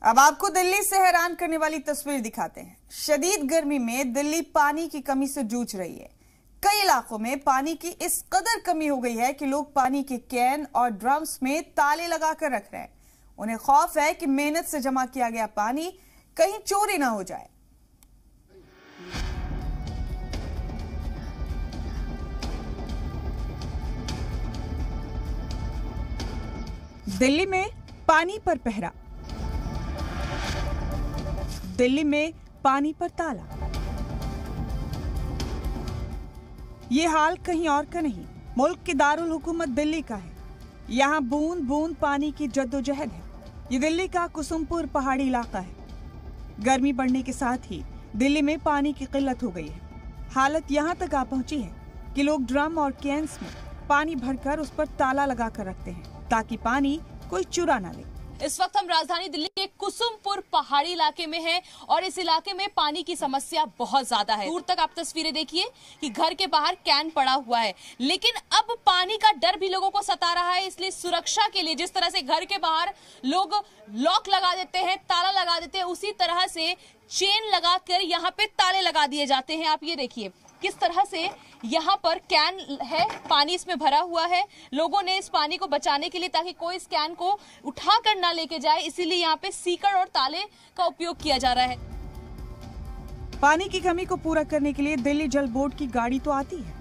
अब आपको दिल्ली से हैरान करने वाली तस्वीर दिखाते हैं। शदीद गर्मी में दिल्ली पानी की कमी से जूझ रही है। कई इलाकों में पानी की इस कदर कमी हो गई है कि लोग पानी के कैन और ड्रम्स में ताले लगाकर रख रहे हैं। उन्हें खौफ है कि मेहनत से जमा किया गया पानी कहीं चोरी ना हो जाए। दिल्ली में पानी पर पहरा, दिल्ली में पानी पर ताला। ये हाल कहीं और का नहीं, मुल्क की दारुल हुकूमत दिल्ली का है। यहाँ बूंद बूंद पानी की जद्दोजहद है। ये दिल्ली का कुसुमपुर पहाड़ी इलाका है। गर्मी बढ़ने के साथ ही दिल्ली में पानी की किल्लत हो गई है। हालत यहाँ तक आ पहुंची है कि लोग ड्रम और कैंस में पानी भरकर उस पर ताला लगाकर रखते हैं ताकि पानी कोई चुरा ना ले। इस वक्त हम राजधानी दिल्ली के कुसुमपुर पहाड़ी इलाके में हैं और इस इलाके में पानी की समस्या बहुत ज्यादा है। दूर तक आप तस्वीरें देखिए कि घर के बाहर कैन पड़ा हुआ है, लेकिन अब पानी का डर भी लोगों को सता रहा है। इसलिए सुरक्षा के लिए जिस तरह से घर के बाहर लोग लॉक लगा देते हैं, ताला लगा देते हैं, उसी तरह से चेन लगाकर यहाँ पे ताले लगा दिए जाते हैं। आप ये देखिए किस तरह से यहाँ पर कैन है, पानी इसमें भरा हुआ है। लोगों ने इस पानी को बचाने के लिए, ताकि कोई इस कैन को उठा कर ना लेके जाए, इसीलिए यहाँ पे सीकड़ और ताले का उपयोग किया जा रहा है। पानी की कमी को पूरा करने के लिए दिल्ली जल बोर्ड की गाड़ी तो आती है,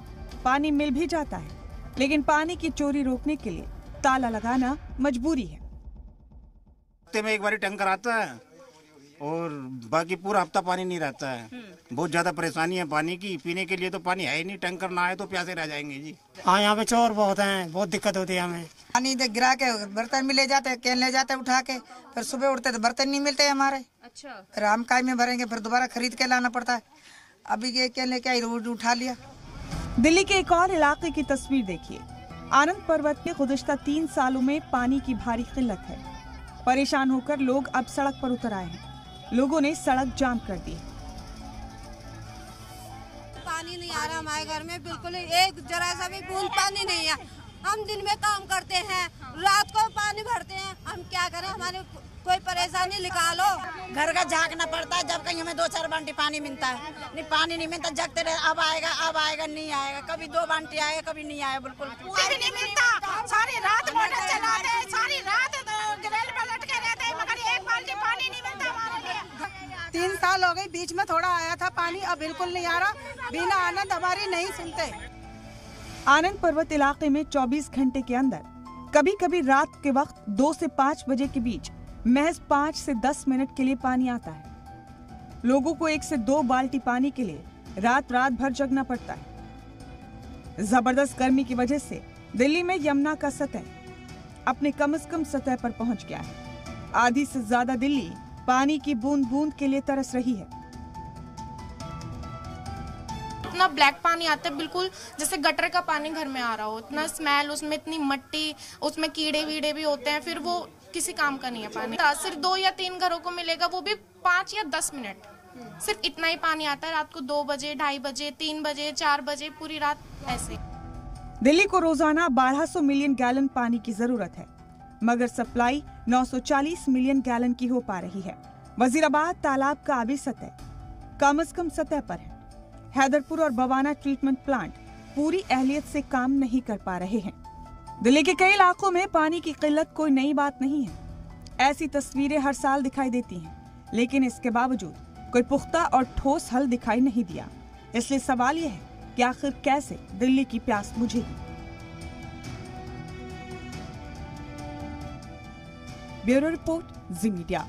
पानी मिल भी जाता है, लेकिन पानी की चोरी रोकने के लिए ताला लगाना मजबूरी है। हफ्ते में एक बार टैंकर आता है और बाकी पूरा हफ्ता पानी नहीं रहता है। बहुत ज्यादा परेशानी है पानी की। पीने के लिए तो पानी है ही नहीं, टैंकर ना आए तो प्यासे रह जाएंगे जी। हाँ, यहाँ पे चोर बहुत हैं, बहुत दिक्कत होती है हमें। पानी गिरा के बर्तन में ले जाते हैं, कैन ले जाते हैं उठा के, फिर सुबह उठते तो बर्तन नहीं मिलते हमारे। अच्छा, फिर हम काय में भरेंगे, फिर दोबारा खरीद के लाना पड़ता है। अभी ये कैन लेके आई, उठा लिया। दिल्ली के एक और इलाके की तस्वीर देखिए। आनंद पर्वत में गुज़िश्ता 3 सालों में पानी की भारी किल्लत है। परेशान होकर लोग अब सड़क पर उतर आए हैं। लोगों ने सड़क जाम कर दी। पानी नहीं आ रहा हमारे घर में, बिल्कुल एक जरा सा भी बूंद पानी नहीं है। हम दिन में काम करते हैं, रात को पानी भरते हैं, हम क्या करें? हमारे कोई परेशानी निकालो। घर का झांकना पड़ता है, जब कहीं हमें 2-4 बाल्टी पानी मिलता है। नहीं, पानी नहीं मिलता, जगते रहे, अब आएगा नहीं आएगा। कभी 2 बाल्टी आएगा, कभी नहीं आएगा। बिल्कुल नहीं मिलता। सारी रात मोटर चलाते हैं, सारी रात ग्रिल पे लटके रहते हैं, मगर एक बाल्टी पानी नहीं मिलता हमारे लिए। 3 साल हो गए, बीच में थोड़ा आया था पानी, अब बिल्कुल नहीं आ रहा। बिना आनंद हमारी नहीं सुनते। आनंद पर्वत इलाके में 24 घंटे के अंदर कभी कभी रात के वक्त 2 से 5 बजे के बीच महज 5 से 10 मिनट के लिए पानी आता है। लोगों को 1 से 2 बाल्टी पानी के लिए रात भर जगना पड़ता है। जबरदस्त गर्मी की वजह से दिल्ली में यमुना का सतह अपने कम से कम सतह पर पहुंच गया है। आधी से ज्यादा दिल्ली पानी की बूंद बूंद के लिए तरस रही है। इतना ब्लैक पानी आता है, बिल्कुल जैसे गटर का पानी घर में आ रहा हो। इतना स्मेल, उसमें इतनी मट्टी, उसमें कीड़े वीड़े भी होते हैं, फिर वो किसी काम का नहीं है पानी। सिर्फ 2 या 3 घरों को मिलेगा, वो भी 5 या 10 मिनट। सिर्फ इतना ही पानी आता है रात को 2 बजे, 2:30 बजे, 3 बजे, 4 बजे, पूरी रात ऐसे। दिल्ली को रोजाना 1200 मिलियन गैलन पानी की जरूरत है, मगर सप्लाई 940 मिलियन गैलन की हो पा रही है। वजीराबाद तालाब का आबी सतह कम से कम सतह पर है। हैदरपुर और बवाना ट्रीटमेंट प्लांट पूरी अहलियत से काम नहीं कर पा रहे हैं। दिल्ली के कई इलाकों में पानी की किल्लत कोई नई बात नहीं है। ऐसी तस्वीरें हर साल दिखाई देती हैं, लेकिन इसके बावजूद कोई पुख्ता और ठोस हल दिखाई नहीं दिया। इसलिए सवाल यह है कि आखिर कैसे दिल्ली की प्यास बुझेगी। ब्यूरो रिपोर्ट, जी मीडिया।